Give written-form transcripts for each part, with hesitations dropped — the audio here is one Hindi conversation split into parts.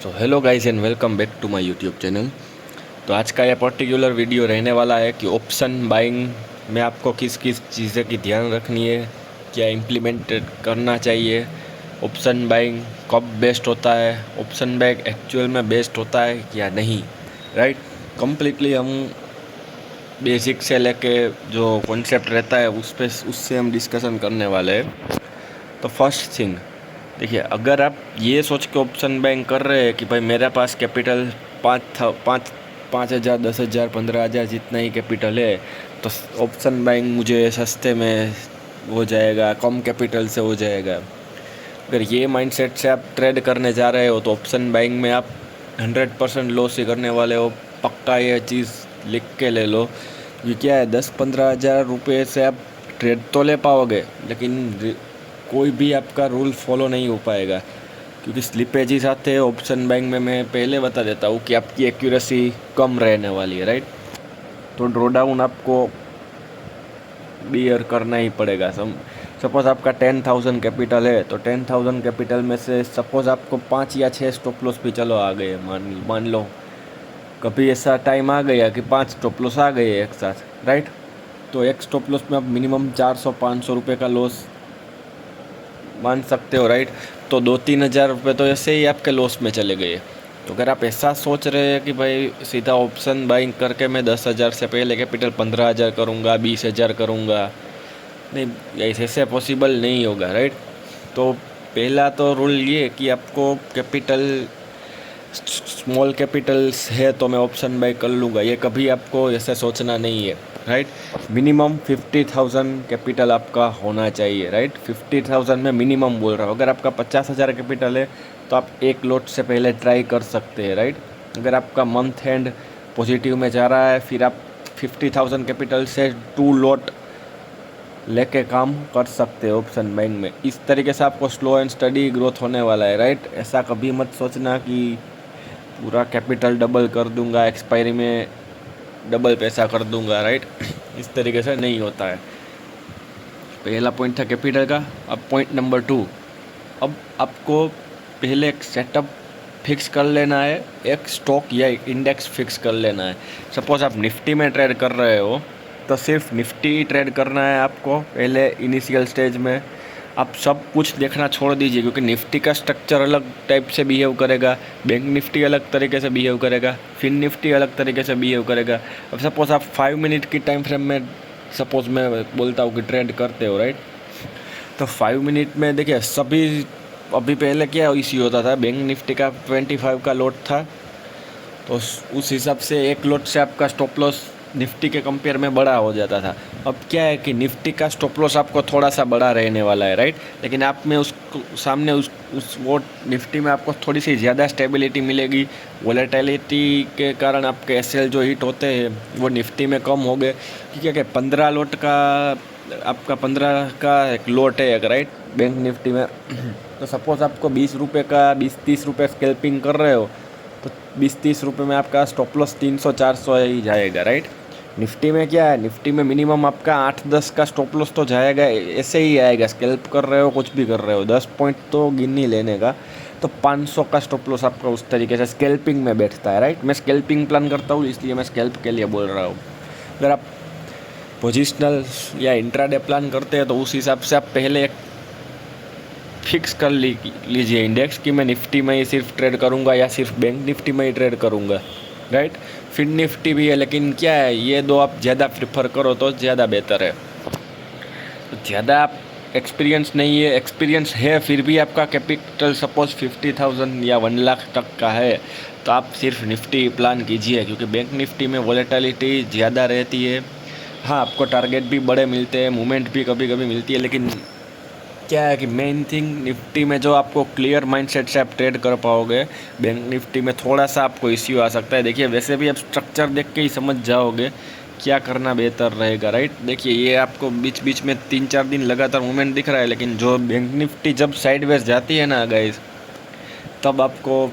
So hello guys and welcome back to my YouTube channel. तो आज का यह पर्टिकुलर वीडियो रहने वाला है कि ऑप्शन बाइंग में आपको किस किस चीज़ें की ध्यान रखनी है, क्या इम्प्लीमेंट करना चाहिए, ऑप्शन बाइंग कब बेस्ट होता है, ऑप्शन बाइंग एक्चुअल में बेस्ट होता है या नहीं, राइट। कम्प्लीटली हम बेसिक से लेके जो कॉन्सेप्ट रहता है उससे हम डिस्कशन करने वाले हैं। तो फर्स्ट थिंग देखिए, अगर आप ये सोच के ऑप्शन बाइंग कर रहे हैं कि भाई मेरे पास कैपिटल पाँच हज़ार 10,000 15,000 जितना ही कैपिटल है, तो ऑप्शन बाइंग मुझे सस्ते में हो जाएगा, कम कैपिटल से हो जाएगा। अगर ये माइंडसेट से आप ट्रेड करने जा रहे हो तो ऑप्शन बाइंग में आप 100% लॉस ही करने वाले हो। पक्का ये चीज़ लिख के ले लो। ये क्या है, 10-15 हज़ार रुपये से आप ट्रेड तो ले पाओगे, लेकिन कोई भी आपका रूल फॉलो नहीं हो पाएगा, क्योंकि स्लिपेजेस आते हैं ऑप्शन बैंक में। मैं पहले बता देता हूँ कि आपकी एक्यूरेसी कम रहने वाली है, राइट। तो ड्रॉ डाउन आपको बियर करना ही पड़ेगा। सपोज़ आपका 10,000 कैपिटल है, तो 10,000 कैपिटल में से सपोज़ आपको 5 या 6 स्टॉप लॉस भी चलो आ गए, मान लो कभी ऐसा टाइम आ गया कि 5 स्टॉप लॉस आ गए एक साथ, राइट। तो एक स्टॉप लॉस में आप मिनिमम 400-500 रुपये का लॉस मान सकते हो, राइट। तो 2-3 हज़ार रुपये तो ऐसे ही आपके लॉस में चले गए। तो अगर आप ऐसा सोच रहे हैं कि भाई सीधा ऑप्शन बाइंग करके मैं 10,000 से पहले कैपिटल 15,000 करूँगा, 20,000 करूँगा, नहीं, ऐसे पॉसिबल नहीं होगा, राइट। तो पहला तो रूल ये कि आपको कैपिटल स्मॉल कैपिटल्स है तो मैं ऑप्शन बाय कर लूँगा, ये कभी आपको ऐसे सोचना नहीं है, राइट। मिनिमम 50,000 कैपिटल आपका होना चाहिए, राइट। 50,000 में मिनिमम बोल रहा हूँ। अगर आपका 50,000 कैपिटल है तो आप एक लॉट से पहले ट्राई कर सकते हैं, राइट। अगर आपका मंथ एंड पॉजिटिव में जा रहा है, फिर आप 50,000 कैपिटल से 2 लॉट लेके काम कर सकते हो ऑप्शन बैंक में। इस तरीके से आपको स्लो एंड स्टडी ग्रोथ होने वाला है, राइट। ऐसा कभी मत सोचना कि पूरा कैपिटल डबल कर दूंगा, एक्सपायरी में डबल पैसा कर दूंगा, राइट। इस तरीके से नहीं होता है। पहला पॉइंट था कैपिटल का। अब पॉइंट नंबर 2, अब आपको पहले एक सेटअप फिक्स कर लेना है, एक स्टॉक या इंडेक्स फिक्स कर लेना है। सपोज आप निफ्टी में ट्रेड कर रहे हो तो सिर्फ निफ्टी ट्रेड करना है आपको पहले इनिशियल स्टेज में। आप सब कुछ देखना छोड़ दीजिए, क्योंकि निफ्टी का स्ट्रक्चर अलग टाइप से बिहेव करेगा, बैंक निफ्टी अलग तरीके से बिहेव करेगा, फिन निफ्टी अलग तरीके से बिहेव करेगा। अब सपोज़ आप 5 मिनट की टाइम फ्रेम में सपोज़ मैं बोलता हूँ कि ट्रेड करते हो, राइट। तो 5 मिनट में देखिए सभी, अभी पहले क्या इश्यू होता था, बैंक निफ्टी का 25 का लोट था, तो उस हिसाब से एक लोट से आपका स्टॉप लॉस निफ्टी के कंपेयर में बड़ा हो जाता था। अब क्या है कि निफ्टी का स्टॉप लॉस आपको थोड़ा सा बड़ा रहने वाला है, राइट। लेकिन आप में उसको सामने वो निफ्टी में आपको थोड़ी सी ज़्यादा स्टेबिलिटी मिलेगी। वॉलेटिलिटी के कारण आपके एसएल जो हिट होते हैं वो निफ्टी में कम हो गए, क्योंकि क्या 15 लोट का आपका 15 का एक लोट है, राइट, बैंक निफ्टी में। तो सपोज़ आपको 20 रुपये का 20-30 रुपये स्कैल्पिंग कर रहे हो, तो 20-30 रुपये में आपका स्टॉप लॉस 300-400 ही जाएगा, राइट। निफ्टी में क्या है, निफ्टी में मिनिमम आपका 8-10 का स्टॉप लॉस तो जाएगा, ऐसे ही आएगा। स्कैल्प कर रहे हो, कुछ भी कर रहे हो, 10 पॉइंट तो गिन ही लेने का। तो 500 का स्टॉप लॉस आपका उस तरीके से स्कैल्पिंग में बैठता है, राइट। मैं स्कैल्पिंग प्लान करता हूँ, इसलिए मैं स्कैल्प के लिए बोल रहा हूँ। अगर आप पोजिशनल या इंट्राडे प्लान करते हैं तो उस हिसाब से आप पहले एक फिक्स कर लीजिए इंडेक्स कि मैं निफ्टी में ही सिर्फ ट्रेड करूंगा या सिर्फ बैंक निफ्टी में ही ट्रेड करूंगा, राइट। फिर निफ्टी भी है, लेकिन क्या है, ये दो आप ज़्यादा प्रेफर करो तो ज़्यादा बेहतर है। तो ज़्यादा आप एक्सपीरियंस नहीं है, एक्सपीरियंस है फिर भी आपका कैपिटल सपोज 50,000 या 1 लाख तक का है, तो आप सिर्फ निफ्टी प्लान कीजिए, क्योंकि बैंक निफ्टी में वॉलेटिलिटी ज़्यादा रहती है। हाँ, आपको टारगेट भी बड़े मिलते हैं, मूवमेंट भी कभी कभी मिलती है, लेकिन क्या है कि मेन थिंग निफ्टी में जो आपको क्लियर माइंडसेट से आप ट्रेड कर पाओगे, बैंक निफ्टी में थोड़ा सा आपको इश्यू आ सकता है। देखिए वैसे भी आप स्ट्रक्चर देख के ही समझ जाओगे क्या करना बेहतर रहेगा, राइट। देखिए ये आपको बीच बीच में 3-4 दिन लगातार मूवमेंट दिख रहा है, लेकिन जो बैंक निफ्टी जब साइडवेज जाती है ना गाइस, तब आपको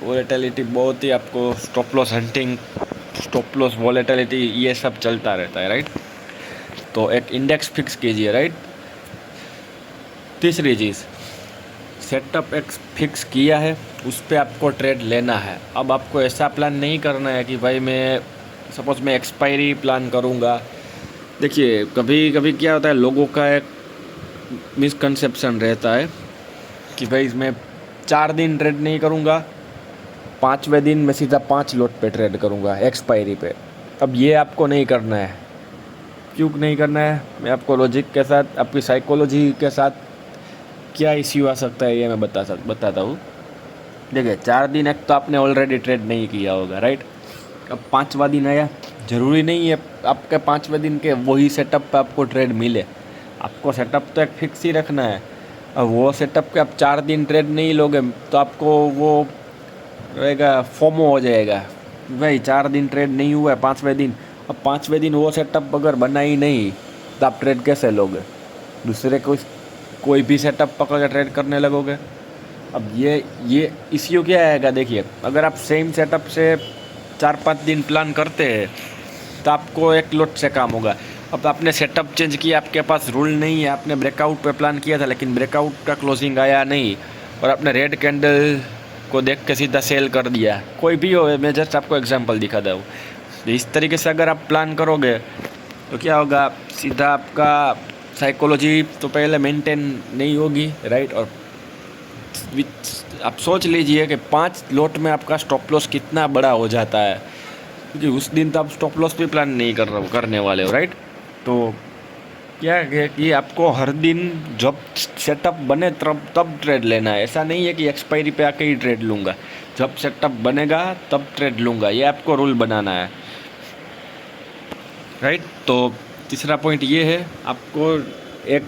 वॉलेटिलिटी बहुत ही, आपको stop loss hunting, stop loss volatility ये सब चलता रहता है, राइट। तो एक इंडेक्स फिक्स कीजिए, राइट। तीसरी चीज़, सेटअप एक फिक्स किया है, उस पर आपको ट्रेड लेना है। अब आपको ऐसा प्लान नहीं करना है कि भाई मैं सपोज़ मैं एक्सपायरी प्लान करूँगा। देखिए कभी कभी क्या होता है, लोगों का एक मिसकंसेप्शन रहता है कि भाई मैं 4 दिन ट्रेड नहीं करूँगा, 5वें दिन मैं सीधा 5 लॉट पे ट्रेड करूँगा एक्सपायरी पे। अब ये आपको नहीं करना है। क्यों नहीं करना है, मैं आपको लॉजिक के साथ, आपकी साइकोलॉजी के साथ क्या इश्यू आ सकता है ये मैं बताता हूँ। देखिए 4 दिन एक तो आपने ऑलरेडी ट्रेड नहीं किया होगा, राइट। अब 5वां दिन आया, ज़रूरी नहीं है आपके 5वें दिन के वही सेटअप पे आपको ट्रेड मिले। आपको सेटअप तो एक फिक्स ही रखना है। अब वो सेटअप के आप 4 दिन ट्रेड नहीं लोगे तो आपको वो रहेगा, फोमो हो जाएगा, भाई 4 दिन ट्रेड नहीं हुआ है 5वें दिन। अब 5वें दिन वो सेटअप अगर बना ही नहीं तो आप ट्रेड कैसे लोगे? दूसरे कोई भी सेटअप पकड़ के ट्रेड करने लगोगे। अब ये इश्यू क्या आएगा, देखिए अगर आप सेम सेटअप से 4-5 दिन प्लान करते हैं तो आपको एक लॉट से काम होगा। अब आपने सेटअप चेंज किया, आपके पास रूल नहीं है, आपने ब्रेकआउट पे प्लान किया था लेकिन ब्रेकआउट का क्लोजिंग आया नहीं और आपने रेड कैंडल को देख के सीधा सेल कर दिया, कोई भी हो, मैं जस्ट आपको एग्जांपल दिखाता हूँ। इस तरीके से अगर आप प्लान करोगे तो क्या होगा, सीधा आपका साइकोलॉजी तो पहले मेंटेन नहीं होगी, राइट। और आप सोच लीजिए कि 5 लॉट में आपका स्टॉप लॉस कितना बड़ा हो जाता है, क्योंकि उस दिन तो आप स्टॉप लॉस भी प्लान नहीं करने वाले हो, राइट। तो क्या है कि आपको हर दिन जब सेटअप बने तब ट्रेड लेना है। ऐसा नहीं है कि एक्सपायरी पे आके ही ट्रेड लूँगा, जब सेटअप बनेगा तब ट्रेड लूँगा, ये आपको रूल बनाना है, राइट। तो तीसरा पॉइंट ये है, आपको एक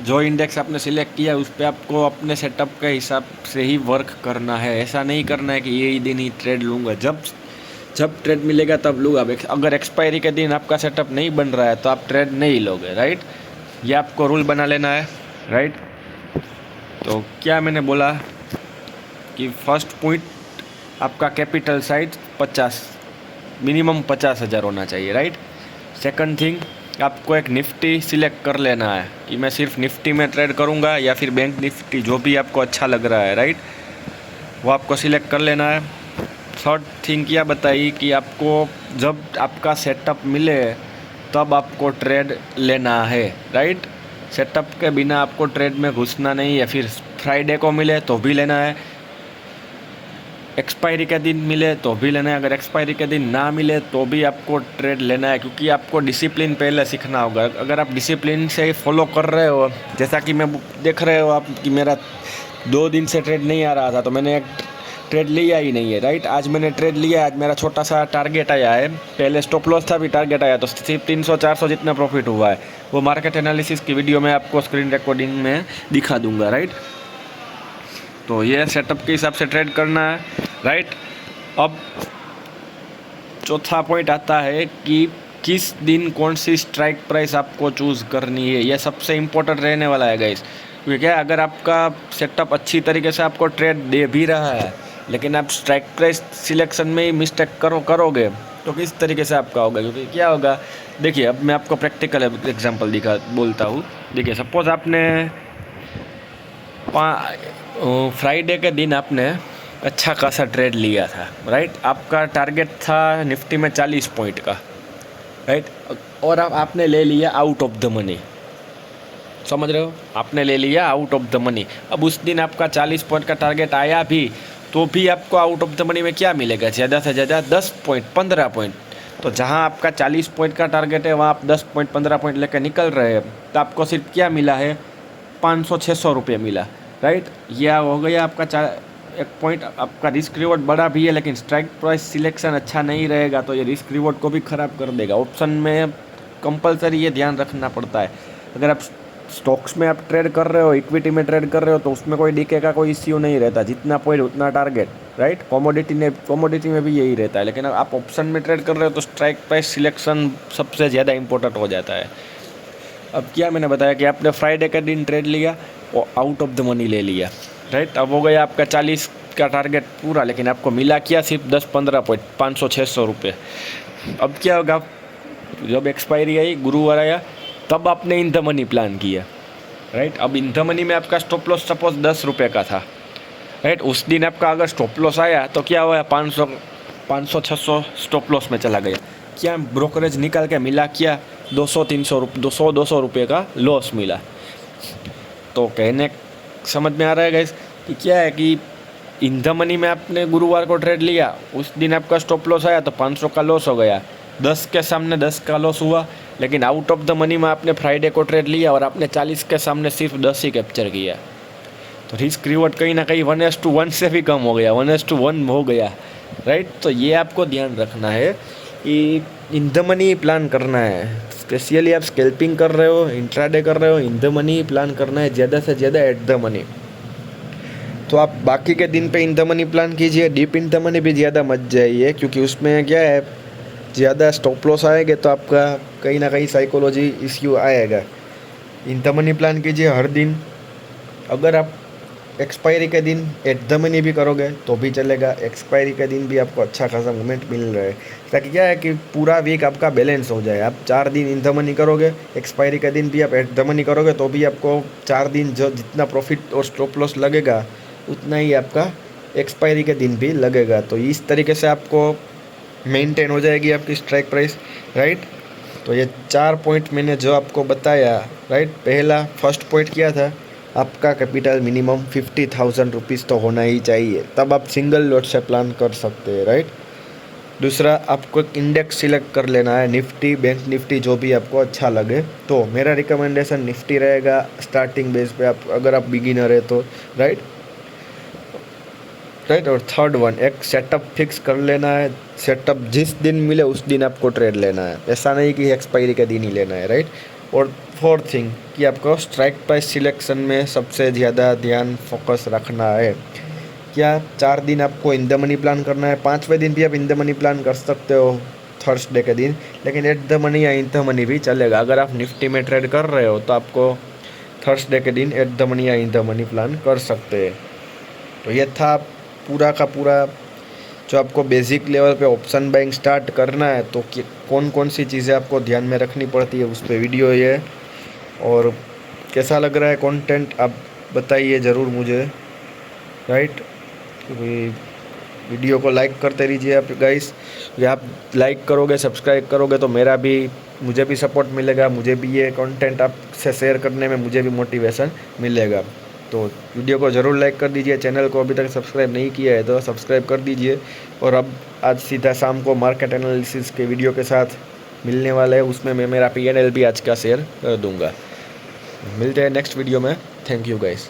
जो इंडेक्स आपने सिलेक्ट किया है उस पर आपको अपने सेटअप के हिसाब से ही वर्क करना है। ऐसा नहीं करना है कि ये दिन ही ट्रेड लूँगा, जब ट्रेड मिलेगा तब लूँगा। अगर एक्सपायरी के दिन आपका सेटअप नहीं बन रहा है तो आप ट्रेड नहीं लोगे, राइट। ये आपको रूल बना लेना है, राइट। तो क्या मैंने बोला कि फर्स्ट पॉइंट आपका कैपिटल साइज 50, मिनिमम 50,000 होना चाहिए, राइट। सेकंड थिंग, आपको एक निफ्टी सिलेक्ट कर लेना है कि मैं सिर्फ निफ्टी में ट्रेड करूंगा या फिर बैंक निफ्टी, जो भी आपको अच्छा लग रहा है, राइट, वो आपको सिलेक्ट कर लेना है। थर्ड थिंग क्या बताई कि आपको जब आपका सेटअप मिले तब आपको ट्रेड लेना है, राइट। सेटअप के बिना आपको ट्रेड में घुसना नहीं है। फिर फ्राइडे को मिले तो भी लेना है, एक्सपायरी के दिन मिले तो भी लेना है, अगर एक्सपायरी के दिन ना मिले तो भी आपको ट्रेड लेना है, क्योंकि आपको डिसिप्लिन पहले सीखना होगा। अगर आप डिसिप्लिन से फॉलो कर रहे हो, जैसा कि मैं देख रहे हो आप कि मेरा 2 दिन से ट्रेड नहीं आ रहा था तो मैंने एक ट्रेड लिया ही नहीं है, राइट। आज मैंने ट्रेड लिया, आज मेरा छोटा सा टारगेट आया है, पहले स्टॉप लॉस था भी टारगेट आया, तो सिर्फ 300-400 जितना प्रॉफिट हुआ है। वो मार्केट एनालिसिस की वीडियो में आपको स्क्रीन रिकॉर्डिंग में दिखा दूंगा, राइट। तो ये सेटअप के हिसाब से ट्रेड करना है, राइट। अब चौथा पॉइंट आता है कि किस दिन कौन सी स्ट्राइक प्राइस आपको चूज़ करनी है। यह सबसे इम्पोर्टेंट रहने वाला है गाइस, क्योंकि क्या, अगर आपका सेटअप अच्छी तरीके से आपको ट्रेड दे भी रहा है लेकिन आप स्ट्राइक प्राइस सिलेक्शन में ही मिस्टेक करोगे तो किस तरीके से आपका होगा। क्योंकि क्या होगा, देखिए अब मैं आपको प्रैक्टिकल एग्जांपल बोलता हूँ। देखिए सपोज आपने फ्राइडे के दिन आपने अच्छा खासा ट्रेड लिया था, राइट। आपका टारगेट था निफ्टी में 40 पॉइंट का, राइट। और आपने ले लिया आउट ऑफ द मनी, समझ रहे हो, आपने ले लिया आउट ऑफ द मनी। अब उस दिन आपका 40 पॉइंट का टारगेट आया भी तो भी आपको आउट ऑफ द मनी में क्या मिलेगा, ज़्यादा से ज़्यादा 10 पॉइंट 15 पॉइंट। तो जहां आपका 40 पॉइंट का टारगेट है वहाँ आप 10 पॉइंट 15 पॉइंट लेकर निकल रहे हैं तो आपको सिर्फ क्या मिला है, 500-600 रुपये मिला, राइट। यह हो गया आपका एक पॉइंट। आपका रिस्क रिवॉर्ड बड़ा भी है लेकिन स्ट्राइक प्राइस सिलेक्शन अच्छा नहीं रहेगा तो ये रिस्क रिवॉर्ड को भी ख़राब कर देगा। ऑप्शन में कंपलसरी ये ध्यान रखना पड़ता है। अगर आप स्टॉक्स में आप ट्रेड कर रहे हो, इक्विटी में ट्रेड कर रहे हो तो उसमें कोई डीके का कोई इश्यू नहीं रहता, जितना पॉइंट उतना टारगेट, राइट। कमोडिटी में भी यही रहता है। लेकिन आप ऑप्शन में ट्रेड कर रहे हो तो स्ट्राइक प्राइस सिलेक्शन सबसे ज़्यादा इंपॉर्टेंट हो जाता है। अब क्या मैंने बताया कि आपने फ्राइडे का दिन ट्रेड लिया और आउट ऑफ द मनी ले लिया, राइट। अब हो गया आपका 40 का टारगेट पूरा, लेकिन आपको मिला क्या, सिर्फ 10-15 पॉइंट, 500-600 रुपये। अब क्या होगा, जब एक्सपायरी आई, गुरुवार आया, तब आपने इन द मनी प्लान किया, राइट। अब इन द मनी में आपका स्टॉप लॉस सपोज 10 रुपये का था, राइट। उस दिन आपका अगर स्टॉप लॉस आया तो क्या हुआ, 500-600 स्टॉप लॉस में चला गया। क्या ब्रोकरेज निकाल के मिला, क्या 200-300 रुपये का लॉस मिला। तो कहने समझ में आ रहा है गाइस कि क्या है कि इन द मनी में आपने गुरुवार को ट्रेड लिया, उस दिन आपका स्टॉप लॉस आया तो 500 का लॉस हो गया, 10 के सामने 10 का लॉस हुआ। लेकिन आउट ऑफ द मनी में आपने फ्राइडे को ट्रेड लिया और आपने 40 के सामने सिर्फ 10 ही कैप्चर किया, तो रिस्क रिवॉर्ड कहीं ना कहीं 1:1 से भी कम हो गया, 1:1 हो गया, राइट। तो ये आपको ध्यान रखना है कि इन द मनी प्लान करना है। स्पेशली आप स्कैल्पिंग कर रहे हो, इंट्राडे कर रहे हो, इन द मनी प्लान करना है ज़्यादा से ज़्यादा एट द मनी। तो आप बाकी के दिन पे इन द मनी प्लान कीजिए, डीप इन द मनी भी ज़्यादा मत जाइए, क्योंकि उसमें क्या है, ज़्यादा स्टॉप लॉस आएंगे तो आपका कहीं ना कहीं साइकोलॉजी इश्यू आएगा। इन द मनी प्लान कीजिए हर दिन। अगर आप एक्सपायरी के दिन एट द मनी भी करोगे तो भी चलेगा, एक्सपायरी के दिन भी आपको अच्छा खासा मूवमेंट मिल रहा है, ताकि क्या है कि पूरा वीक आपका बैलेंस हो जाए। आप 4 दिन इन द मनी करोगे, एक्सपायरी के दिन भी आप एट द मनी करोगे तो भी आपको 4 दिन जो जितना प्रॉफिट और स्टॉप लॉस लगेगा उतना ही आपका एक्सपायरी के दिन भी लगेगा। तो इस तरीके से आपको मेंटेन हो जाएगी आपकी स्ट्राइक प्राइस, राइट। तो ये 4 पॉइंट मैंने जो आपको बताया, राइट। पहला फर्स्ट पॉइंट क्या था, आपका कैपिटल मिनिमम 50,000 रुपीज़ तो होना ही चाहिए, तब आप सिंगल लॉट से प्लान कर सकते हैं, राइट। दूसरा, आपको इंडेक्स सिलेक्ट कर लेना है, निफ्टी, बैंक निफ्टी, जो भी आपको अच्छा लगे। तो मेरा रिकमेंडेशन निफ्टी रहेगा स्टार्टिंग बेस पे, आप अगर आप बिगिनर है तो, राइट। और थर्ड वन, एक सेटअप फिक्स कर लेना है। सेटअप जिस दिन मिले उस दिन आपको ट्रेड लेना है, ऐसा नहीं कि एक्सपायरी के दिन ही लेना है, राइट। और फोर्थ थिंग कि आपको स्ट्राइक प्राइस सिलेक्शन में सबसे ज़्यादा ध्यान फोकस रखना है। क्या 4 दिन आपको इन द मनी प्लान करना है, 5वें दिन भी आप इन द मनी प्लान कर सकते हो थर्सडे के दिन, लेकिन एट द मनी या इन द मनी भी चलेगा। अगर आप निफ्टी में ट्रेड कर रहे हो तो आपको थर्सडे के दिन एट द मनी या इन द मनी प्लान कर सकते हैं। तो ये था पूरा का पूरा जो आपको बेसिक लेवल पे ऑप्शन बाइंग स्टार्ट करना है तो कौन कौन सी चीज़ें आपको ध्यान में रखनी पड़ती है, उस पर वीडियो ये। और कैसा लग रहा है कंटेंट आप बताइए ज़रूर मुझे, राइट। वीडियो को लाइक करते रहिए आप गाइस, या आप लाइक करोगे, सब्सक्राइब करोगे तो मुझे भी सपोर्ट मिलेगा, मुझे भी ये कंटेंट आपसे शेयर करने में मुझे भी मोटिवेशन मिलेगा। तो वीडियो को ज़रूर लाइक कर दीजिए, चैनल को अभी तक सब्सक्राइब नहीं किया है तो सब्सक्राइब कर दीजिए। और अब आज सीधा शाम को मार्केट एनालिसिस के वीडियो के साथ मिलने वाला है, उसमें मैं मेरा PNL भी आज का शेयर कर दूंगा। मिलते हैं नेक्स्ट वीडियो में। Thank you guys.